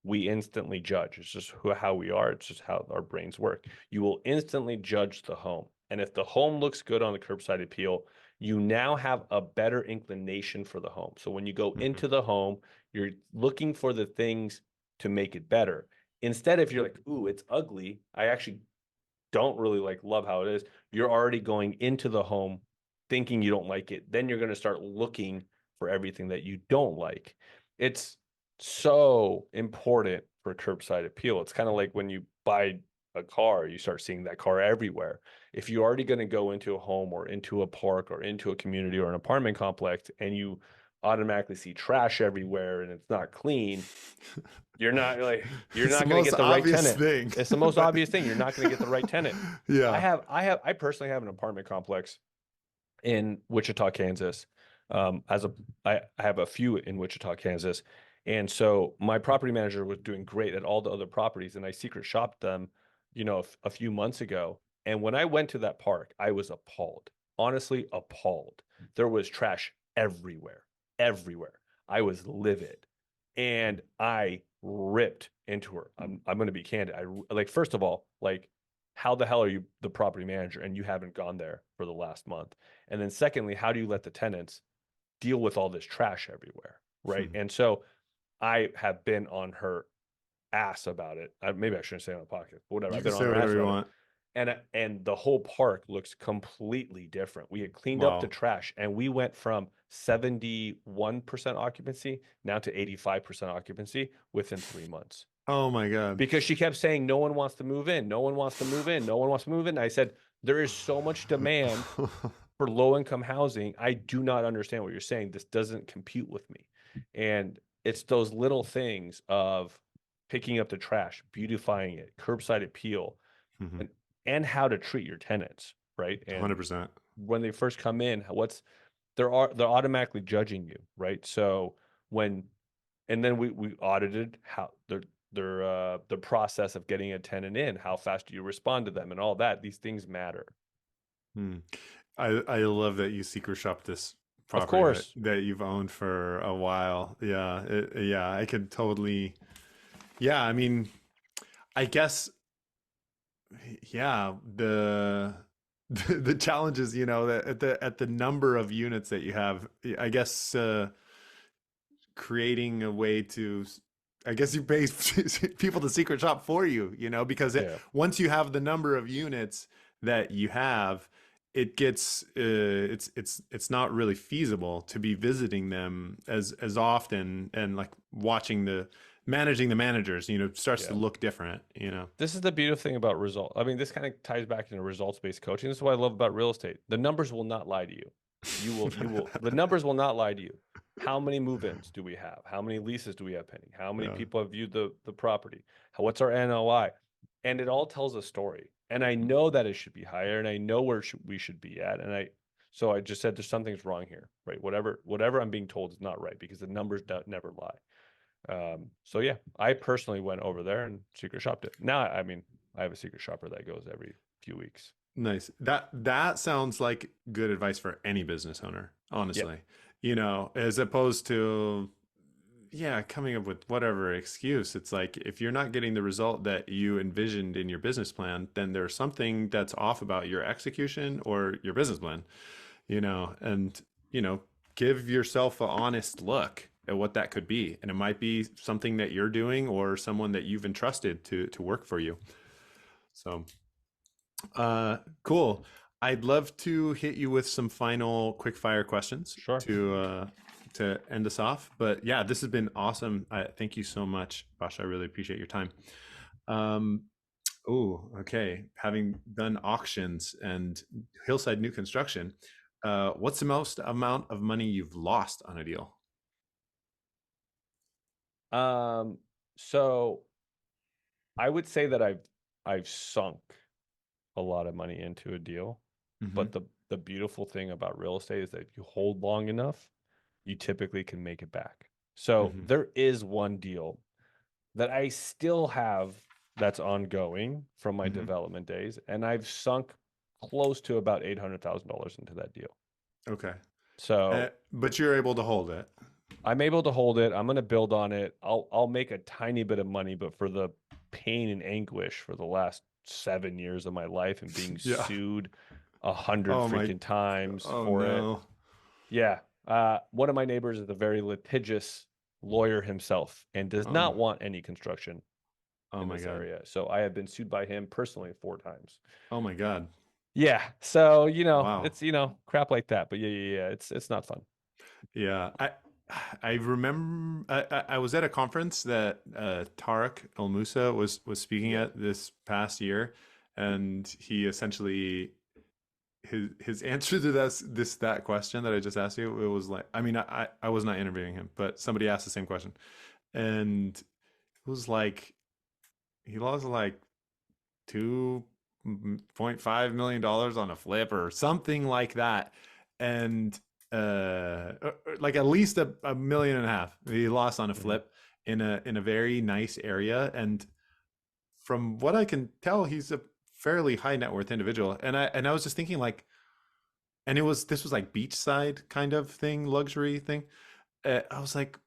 we instantly judge. It's just how we are. It's just how our brains work. You will instantly judge the home. And if the home looks good on the curbside appeal, you now have a better inclination for the home. So when you go Hmm. into the home, you're looking for the things to make it better. Instead, if you're like, ooh, it's ugly, I actually don't really love how it is, you're already going into the home thinking you don't like it. Then you're going to start looking for everything that you don't like. It's so important for curbside appeal. It's kind of like when you buy a car, you start seeing that car everywhere. If you're already going to go into a home or into a park or into a community or an apartment complex and you automatically see trash everywhere and it's not clean, you're It's the not going to most get the right obvious tenant. thing. It's the most But obvious thing. You're not going to get the right tenant. yeah. I personally have an apartment complex in Wichita, Kansas. As a I have a few in Wichita, Kansas. And so my property manager was doing great at all the other properties, and I secret shopped them, a few months ago. And when I went to that park, I was appalled. Honestly, appalled. There was trash everywhere, everywhere. I was livid, and I ripped into her. I'm going to be candid. First of all, how the hell are you the property manager and you haven't gone there for the last month? And then secondly, how do you let the tenants deal with all this trash everywhere? Right. And so I have been on her ass about it. Maybe I shouldn't say on the podcast, but whatever. You I've can been on say her ass whatever you about it. want. And the whole park looks completely different. We had cleaned up the Wow. trash and we went from 71% occupancy now to 85% occupancy within 3 months, Oh my God. because she kept saying no one wants to move in, no one wants to move in, no one wants to move in. And I said there is so much demand for low income housing. I do not understand what you're saying. This doesn't compute with me. And it's those little things of picking up the trash, beautifying it, curbside appeal, Hmm. and how to treat your tenants, right? And 100%. when they first come in, they're automatically judging you, right? So when and then we audited how the process of getting a tenant in, how fast do you respond to them, and all that. These things matter. Hmm. I love that you secret shop this Of property course. that you've owned for a while. Yeah, yeah, I could totally. Yeah, I mean, I guess, yeah, the challenges, that at the number of units that you have, I guess, creating a way to, I guess you pay people to secret shop for you, because Yeah. once you have the number of units that you have, it gets it's not really feasible to be visiting them as often, and like watching the managing the managers, starts to Yeah. look different. This is the beautiful thing about result. I mean, this kind of ties back into results-based coaching. This is what I love about real estate. The numbers will not lie to you. The numbers will not lie to you. How many move-ins do we have? How many leases do we have pending? How many Yeah. people have viewed the property? What's our NOI? And it all tells a story. And I know that it should be higher, and I know where we should be at. So I just said there's something's wrong here, right? Whatever I'm being told is not right because the numbers never lie. So yeah, I personally went over there and secret shopped it. Now, I mean, I have a secret shopper that goes every few weeks. Nice. That sounds like good advice for any business owner, Yep. honestly. As opposed to, yeah, coming up with whatever excuse. It's like, if you're not getting the result that you envisioned in your business plan, then there's something that's off about your execution or your business plan, and, give yourself an honest look at what that could be. And it might be something that you're doing or someone that you've entrusted to work for you. So, cool. I'd love to hit you with some final quick fire questions Sure. to end us off. But yeah, this has been awesome. Thank you so much, Pasha. I really appreciate your time. Um, oh, okay. Having done auctions and Hillside new construction, what's the most amount of money you've lost on a deal? Um, so I would say that I've sunk a lot of money into a deal, Hmm. but the beautiful thing about real estate is that if you hold long enough, you typically can make it back. So Hmm. there is one deal that I still have that's ongoing from my Hmm. development days, and I've sunk close to about $800,000 into that deal. Okay. So But you're able to hold it. I'm able to hold it. I'm going to build on it. I'll make a tiny bit of money, but for the pain and anguish for the last 7 years of my life and being Yeah. sued 100 Oh my. freaking times Oh for it. no. Yeah. One of my neighbors is a very litigious lawyer himself and does Oh. not want any construction Oh in my this God. area. So I have been sued by him personally 4 times. Oh my God. Yeah. So, Wow. it's, crap like that. But yeah. It's not fun. Yeah. I remember I was at a conference that Tarek El Musa was speaking Yep. at this past year, and he essentially, his answer to that question that I just asked you, it was like, I mean, I was not interviewing him, but somebody asked the same question, and it was like he lost like $2.5 million on a flip or something like that, and like at least a million and a half he lost on a Mhm. flip in a very nice area. And from what I can tell, he's a fairly high net worth individual. And I was just thinking, like, and this was like beachside kind of thing, luxury thing. I was like,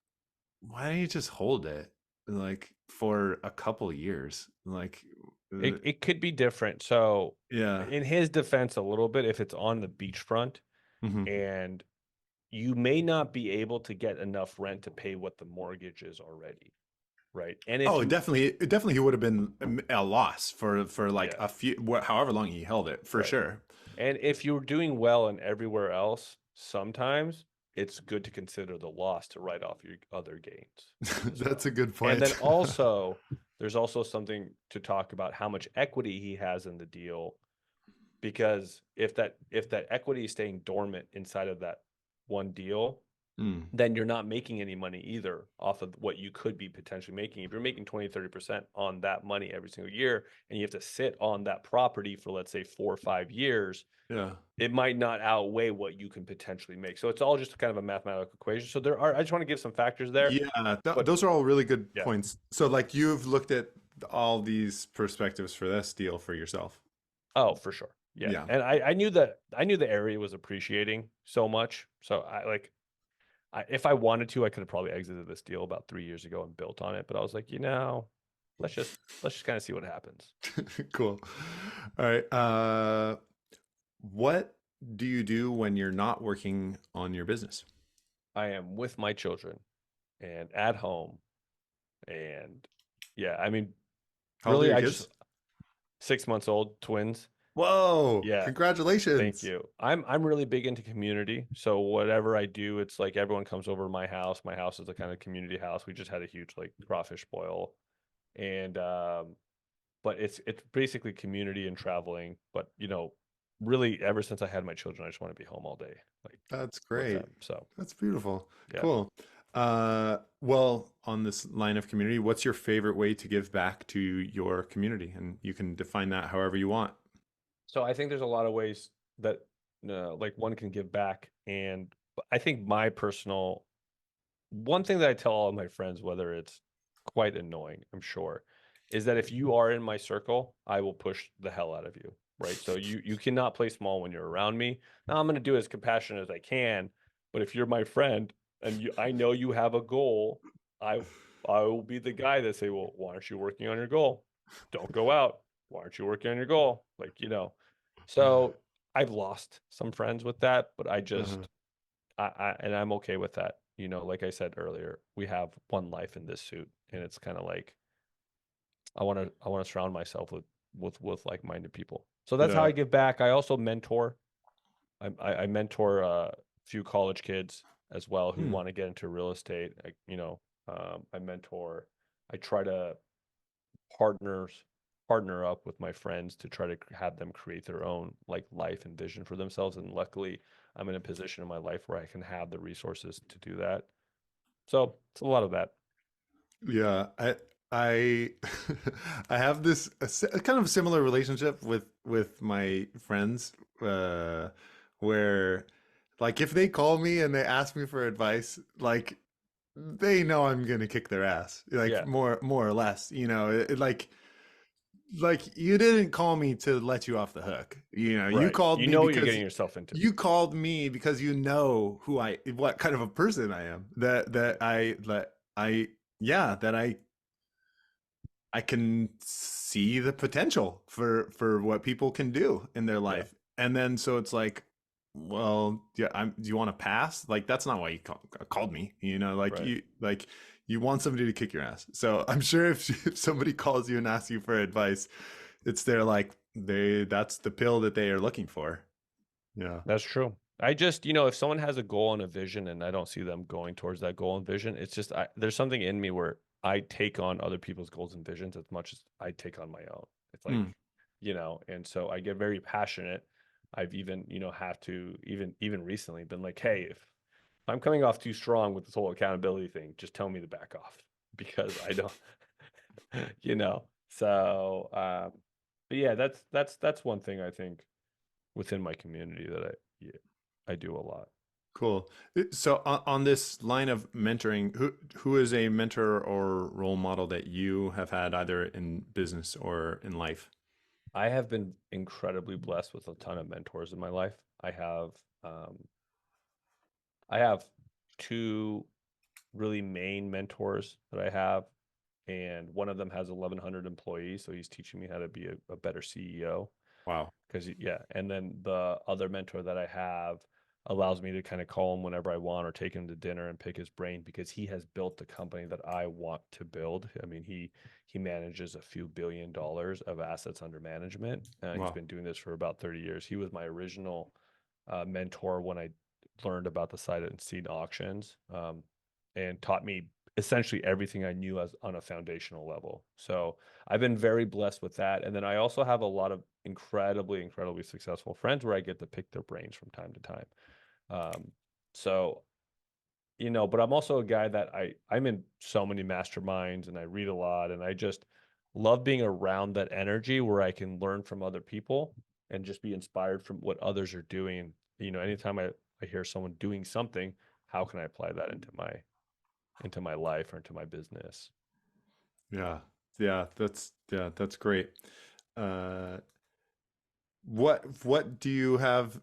why don't you just hold it like for a couple years, like, It could be different. So, yeah. in his defense, a little bit, if it's on the beachfront Hmm. and you may not be able to get enough rent to pay what the mortgage is already, right? And if Oh, you, it definitely he would have been a loss for like yeah, a few, however long he held it, for right. sure. And if you're doing well and everywhere else, sometimes it's good to consider the loss to write off your other gains as That's well. a good And then point. also, there's also something to talk about how much equity he has in the deal, because if that equity is staying dormant inside of that one deal, Mm. then you're not making any money either off of what you could be potentially making. If you're making 20, 30% on that money every single year, and you have to sit on that property for, let's say, 4 or 5 years, Yeah. it might not outweigh what you can potentially make. So it's all just kind of a mathematical equation. So there are, I just want to give some factors there, Yeah, but those are all really good yeah. points. So, like, you've looked at all these perspectives for this deal for yourself. Oh, for sure. Yeah. Yeah. And I knew that I knew the area was appreciating so much. So if I wanted to, I could have probably exited this deal about 3 years ago and built on it. But I was like, let's just kind of see what happens. Cool. All right. What do you do when you're not working on your business? I am with my children and at home. And yeah, I mean, How old are really, your I just kids? 6 months old, twins. Whoa, Yeah. Thank congratulations. you. I'm really big into community. So whatever I do, it's like everyone comes over to my house. My house is a kind of community house. We just had a huge like crawfish boil. And but it's basically community and traveling. But really ever since I had my children, I just want to be home all day, like That's with great. them. So That's beautiful. yeah. Cool. Well, on this line of community, what's your favorite way to give back to your community? And you can define that however you want. So I think there's a lot of ways that like one can give back. And I think my personal one thing that I tell all of my friends, whether it's quite annoying, I'm sure, is that if you are in my circle, I will push the hell out of you. Right. So you cannot play small when you're around me. Now I'm gonna do as compassionate as I can, but if you're my friend and I know you have a goal, I I will be the guy that say, well, why aren't you working on your goal? Don't go out. Why aren't you working on your goal? So I've lost some friends with that, but I Uh-huh. just and I'm okay with that. Like I said earlier, we have one life in this suit, and it's kind of like I want to surround myself with like-minded people. So that's how I Yeah. give back. I also mentor. I mentor a few college kids as well who Hmm. want to get into real estate. I mentor. I try to partners partner up with my friends to try to have them create their own like life and vision for themselves. And luckily, I'm in a position in my life where I can have the resources to do that. So it's a lot of that. Yeah, I I have this a kind of similar relationship with my friends, where like if they call me and they ask me for advice, like they know I'm gonna kick their ass, like Yeah, more or less, like you didn't call me to let you off the hook. You right. called You me know what you're because getting yourself into. you called me because you know what kind of a person I am. Yeah, that I can see the potential for what people can do in their Yeah, life. And then so it's like, well, yeah, do you want to pass? Like that's not why you called me. right. You want somebody to kick your ass. So I'm sure if somebody calls you and asks you for advice, it's their like that's the pill that they are looking for. Yeah. That's true. I just, if someone has a goal and a vision and I don't see them going towards that goal and vision, it's just there's something in me where I take on other people's goals and visions as much as I take on my own. It's like, Mm. and so I get very passionate. I've even, have to even recently been like, hey, if I'm coming off too strong with this whole accountability thing, just tell me to back off because I don't, you know. So, but yeah, that's one thing I think within my community that yeah, I do a lot. Cool. So on this line of mentoring, who is a mentor or role model that you have had either in business or in life? I have been incredibly blessed with a ton of mentors in my life. Um, I have two really main mentors that I have, and one of them has 1,100 employees, so he's teaching me how to be a better CEO. Wow. Because yeah, and then the other mentor that I have allows me to kind of call him whenever I want or take him to dinner and pick his brain because he has built the company that I want to build. I mean, he manages a few $1 billion of assets under management. He's Wow. been doing this for about 30 years. He was my original mentor when I learned about the site and seed auctions, and taught me essentially everything I knew as on a foundational level. So I've been very blessed with that. And then I also have a lot of incredibly successful friends where I get to pick their brains from time to time. Um, so but I'm also a guy that I'm in so many masterminds and I read a lot and I just love being around that energy where I can learn from other people and just be inspired from what others are doing. Anytime I hear someone doing something, how can I apply that into my life or into my business? Yeah. Yeah, that's great. Uh, what do you have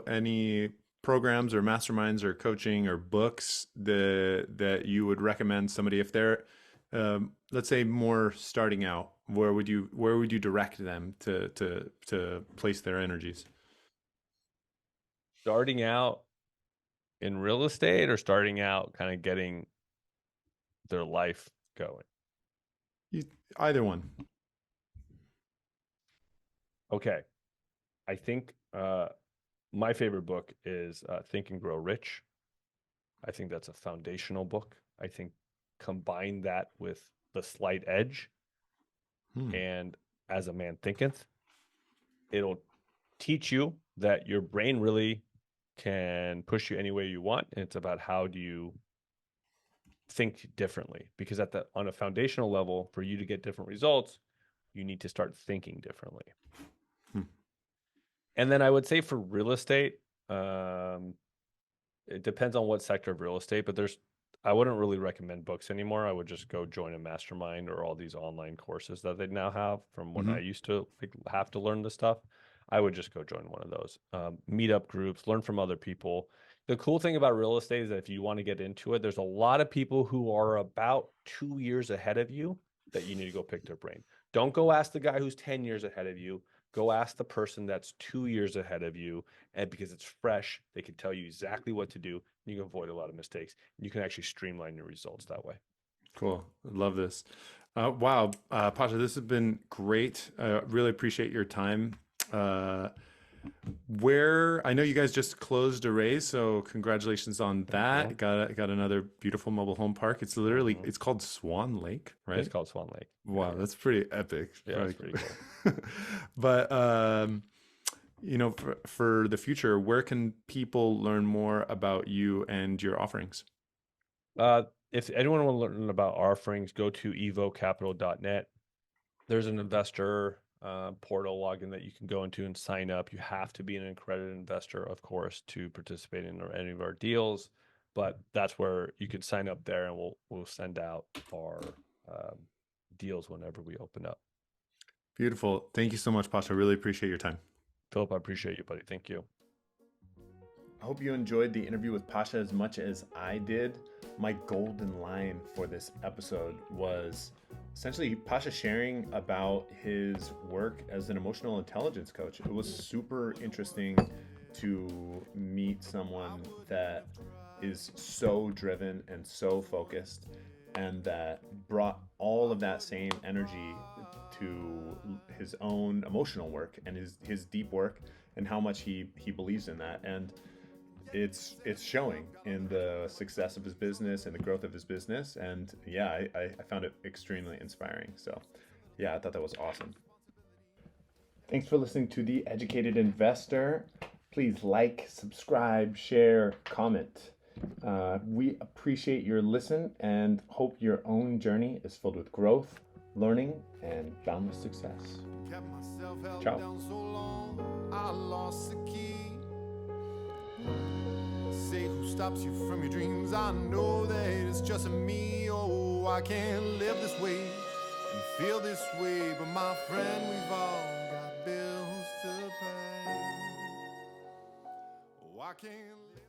any programs or masterminds or coaching or books that you would recommend somebody if they're let's say more starting out? Where would you direct them to place their energies? Starting out in real estate or starting out kind of getting their life going? You, either one. Okay. I think my favorite book is Think and Grow Rich. I think that's a foundational book. I think combine that with The Slight Edge Hmm. and As a Man Thinketh, it'll teach you that your brain really can push you any way you want. And it's about how do you think differently? Because on a foundational level, for you to get different results, you need to start thinking differently. Hmm. And then I would say for real estate, um, it depends on what sector of real estate, but I wouldn't really recommend books anymore. I would just go join a mastermind or all these online courses that they now have from when I Hmm. used to have to learn this stuff. I would just go join one of those meetup groups, learn from other people. The cool thing about real estate is that if you want to get into it, there's a lot of people who are about 2 years ahead of you that you need to go pick their brain. Don't go ask the guy who's 10 years ahead of you. Go ask the person that's 2 years ahead of you. And because it's fresh, they can tell you exactly what to do. And you can avoid a lot of mistakes. And you can actually streamline your results that way. Cool. I love this. Wow, Pasha, this has been great. Really appreciate your time. Uh, where I know you guys just closed a raise, so congratulations on Thank you. that. Got another beautiful mobile home park. It's literally Mhm. it's called Swan Lake, It's right? called Swan Lake. Yeah, Wow, yeah. that's pretty epic. Yeah, it's pretty cool. But for the future, where can people learn more about you and your offerings? Uh, if anyone want to learn about our offerings, go to evocapital.net. There's an investor portal login that you can go into and sign up. You have to be an accredited investor, of course, to participate in any of our deals. But that's where you can sign up there, and we'll send out our um, deals whenever we open up. Beautiful. Thank you so much, Pasha. Really appreciate your time. Philip, I appreciate you, buddy. Thank you. I hope you enjoyed the interview with Pasha as much as I did. My golden line for this episode was essentially Pasha sharing about his work as an emotional intelligence coach. It was super interesting to meet someone that is so driven and so focused and that brought all of that same energy to his own emotional work and his deep work and how much he believes in that. And it's showing in the success of his business and the growth of his business. And yeah, I found it extremely inspiring. So yeah, I thought that was awesome. Thanks for listening to The Educated Investor. Please like, subscribe, share, comment. We appreciate your listen and hope your own journey is filled with growth, learning, and boundless success. Ciao. Say who stops you from your dreams. I know that it's just me. Oh, I can't live this way and feel this way, but my friend, we've all got bills to pay. Oh, I can't